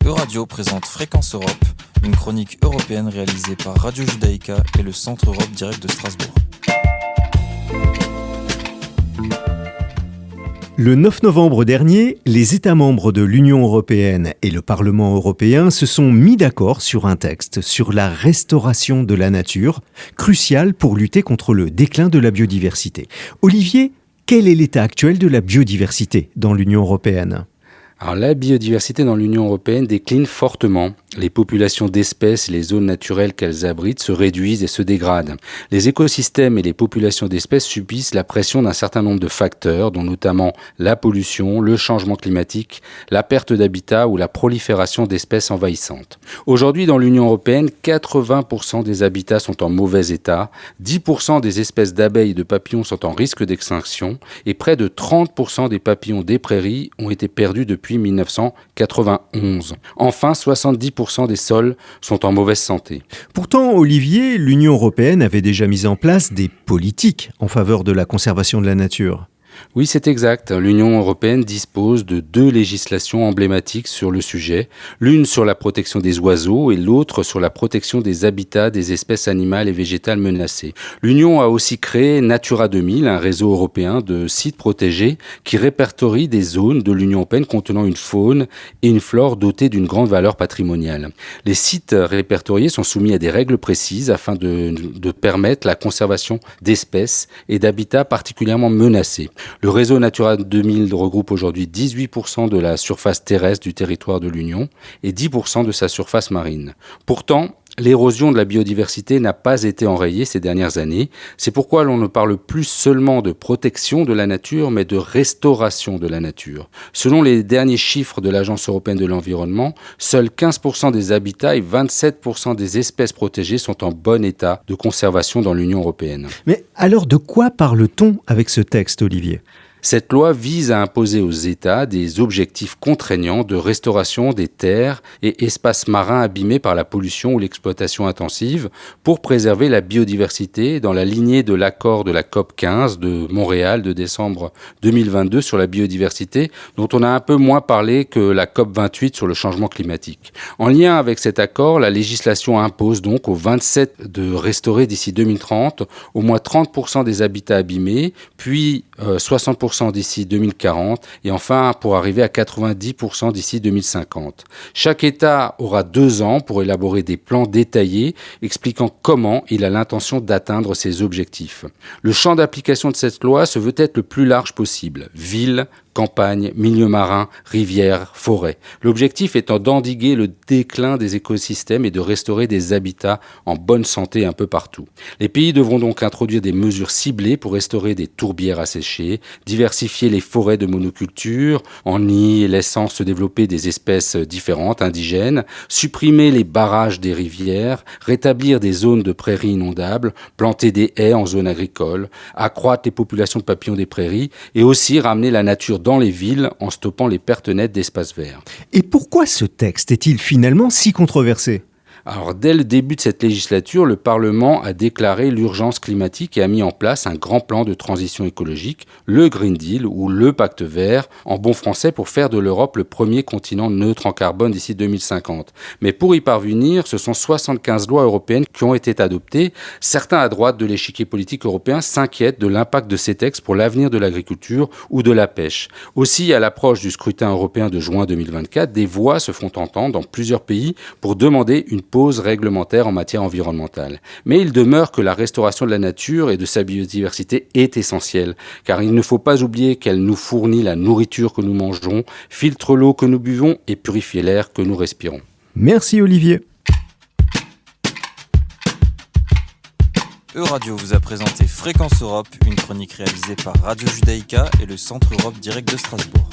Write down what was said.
Euradio présente Fréquence Europe, une chronique européenne réalisée par Radio Judaïka et le Centre Europe Direct de Strasbourg. Le 9 novembre dernier, les États membres de l'Union européenne et le Parlement européen se sont mis d'accord sur un texte sur la restauration de la nature, crucial pour lutter contre le déclin de la biodiversité. Olivier, quel est l'état actuel de la biodiversité dans l'Union européenne ? Alors, la biodiversité dans l'Union européenne décline fortement. Les populations d'espèces et les zones naturelles qu'elles abritent se réduisent et se dégradent. Les écosystèmes et les populations d'espèces subissent la pression d'un certain nombre de facteurs, dont notamment la pollution, le changement climatique, la perte d'habitat ou la prolifération d'espèces envahissantes. Aujourd'hui, dans l'Union européenne, 80% des habitats sont en mauvais état, 10% des espèces d'abeilles et de papillons sont en risque d'extinction et près de 30% des papillons des prairies ont été perdus depuis 1991. Enfin, 70% des sols sont en mauvaise santé. Pourtant, Olivier, l'Union européenne avait déjà mis en place des politiques en faveur de la conservation de la nature. Oui, c'est exact. L'Union européenne dispose de 2 législations emblématiques sur le sujet, l'une sur la protection des oiseaux et l'autre sur la protection des habitats des espèces animales et végétales menacées. L'Union a aussi créé Natura 2000, un réseau européen de sites protégés qui répertorie des zones de l'Union européenne contenant une faune et une flore dotées d'une grande valeur patrimoniale. Les sites répertoriés sont soumis à des règles précises afin de permettre la conservation d'espèces et d'habitats particulièrement menacés. Le réseau Natura 2000 regroupe aujourd'hui 18% de la surface terrestre du territoire de l'Union et 10% de sa surface marine. Pourtant, l'érosion de la biodiversité n'a pas été enrayée ces dernières années. C'est pourquoi l'on ne parle plus seulement de protection de la nature, mais de restauration de la nature. Selon les derniers chiffres de l'Agence européenne de l'environnement, seuls 15% des habitats et 27% des espèces protégées sont en bon état de conservation dans l'Union européenne. Mais alors de quoi parle-t-on avec ce texte, Olivier ? Cette loi vise à imposer aux États des objectifs contraignants de restauration des terres et espaces marins abîmés par la pollution ou l'exploitation intensive pour préserver la biodiversité dans la lignée de l'accord de la COP 15 de Montréal de décembre 2022 sur la biodiversité, dont on a un peu moins parlé que la COP 28 sur le changement climatique. En lien avec cet accord, la législation impose donc aux 27 de restaurer d'ici 2030 au moins 30% des habitats abîmés, puis 60% d'ici 2040 et enfin pour arriver à 90% d'ici 2050. Chaque État aura 2 ans pour élaborer des plans détaillés expliquant comment il a l'intention d'atteindre ces objectifs. Le champ d'application de cette loi se veut être le plus large possible. Villes, campagnes, milieux marins, rivières, forêts. L'objectif étant d'endiguer le déclin des écosystèmes et de restaurer des habitats en bonne santé un peu partout. Les pays devront donc introduire des mesures ciblées pour restaurer des tourbières asséchées, diversifier les forêts de monoculture en y laissant se développer des espèces différentes, indigènes, supprimer les barrages des rivières, rétablir des zones de prairies inondables, planter des haies en zone agricole, accroître les populations de papillons des prairies et aussi ramener la nature dans les villes en stoppant les pertes nettes d'espaces verts. Et pourquoi ce texte est-il finalement si controversé ? Alors, dès le début de cette législature, le Parlement a déclaré l'urgence climatique et a mis en place un grand plan de transition écologique, le Green Deal ou le Pacte vert, en bon français pour faire de l'Europe le premier continent neutre en carbone d'ici 2050. Mais pour y parvenir, ce sont 75 lois européennes qui ont été adoptées. Certains à droite de l'échiquier politique européen s'inquiètent de l'impact de ces textes pour l'avenir de l'agriculture ou de la pêche. Aussi, à l'approche du scrutin européen de juin 2024, des voix se font entendre dans plusieurs pays pour demander une pause réglementaire en matière environnementale. Mais il demeure que la restauration de la nature et de sa biodiversité est essentielle, car il ne faut pas oublier qu'elle nous fournit la nourriture que nous mangeons, filtre l'eau que nous buvons et purifie l'air que nous respirons. Merci Olivier. Euradio vous a présenté Fréquence Europe, une chronique réalisée par Radio Judaïka et le Centre Europe Direct de Strasbourg.